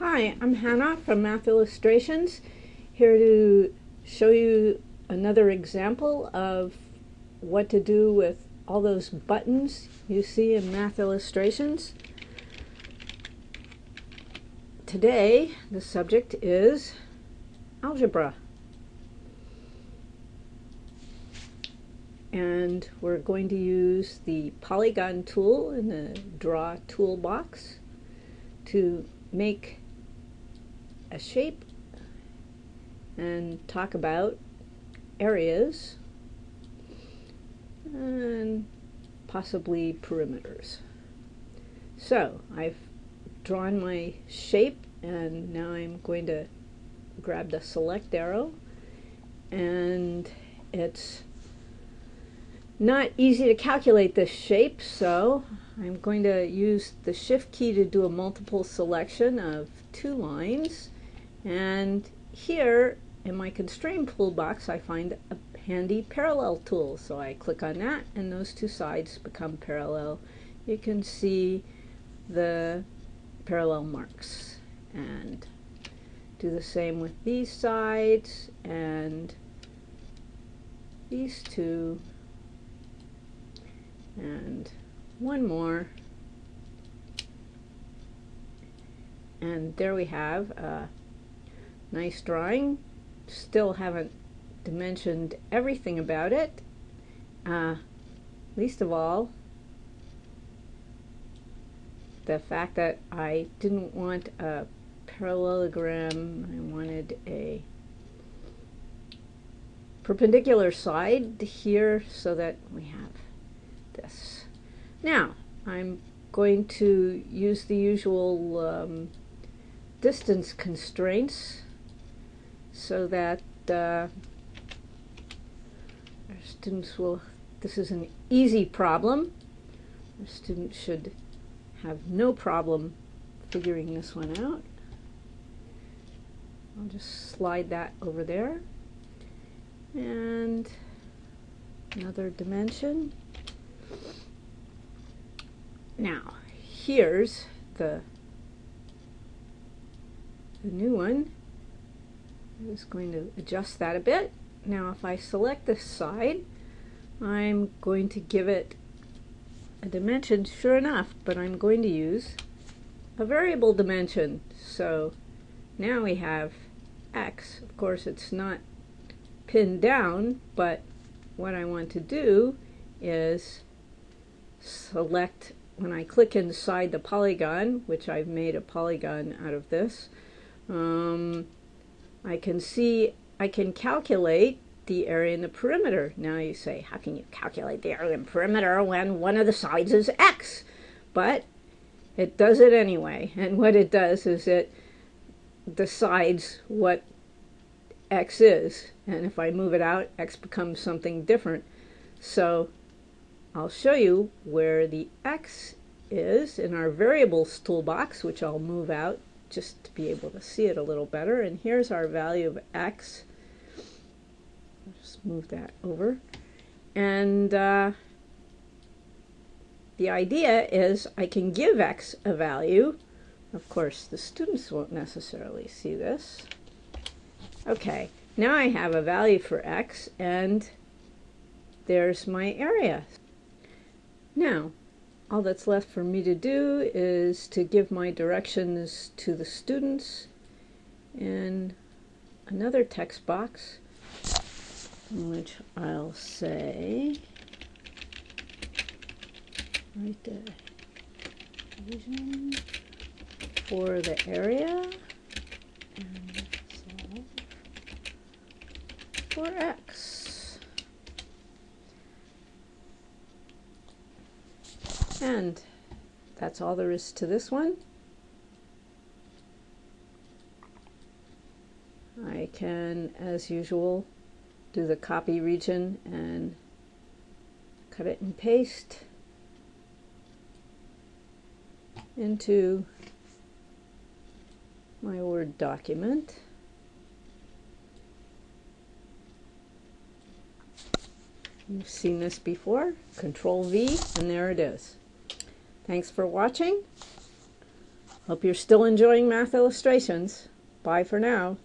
Hi, I'm Hannah from Math Illustrations, here to show you another example of what to do with all those buttons you see in Math Illustrations. Today, the subject is algebra. And we're going to use the polygon tool in the draw toolbox to make a shape and talk about areas and possibly perimeters. So I've drawn my shape, and now I'm going to grab the select arrow, and it's not easy to calculate this shape, so I'm going to use the shift key to do a multiple selection of two lines. And here in my constraint toolbox I find a handy parallel tool, so I click on that and those two sides become parallel. You can see the parallel marks, and do the same with these sides and these two, and one more, and there we have a nice drawing. Still haven't dimensioned everything about it, least of all the fact that I didn't want a parallelogram. I wanted a perpendicular side here so that we have this. Now I'm going to use the usual distance constraints so that our students will, this is an easy problem. Our students should have no problem figuring this one out. I'll just slide that over there, and another dimension. Now here's the new one. I'm just going to adjust that a bit. Now if I select this side, I'm going to give it a dimension, sure enough, but I'm going to use a variable dimension. So now we have x. Of course it's not pinned down, but what I want to do is select, when I click inside the polygon, which I've made a polygon out of this, I can see I can calculate the area in the perimeter. Now you say, how can you calculate the area in the perimeter when one of the sides is x? But it does it anyway, and what it does is it decides what x is, and if I move it out, x becomes something different. So I'll show you where the x is in our variables toolbox, which I'll move out just to be able to see it a little better. And here's our value of x. I'll just move that over. And the idea is I can give x a value. Of course, the students won't necessarily see this. Okay, now I have a value for x, and there's my area. Now, all that's left for me to do is to give my directions to the students in another text box, in which I'll say, write the equation for the area and solve for x. And that's all there is to this one. I can, as usual, do the copy region and cut it and paste into my Word document. You've seen this before. Control V, and there it is. Thanks for watching. Hope you're still enjoying math illustrations. Bye for now.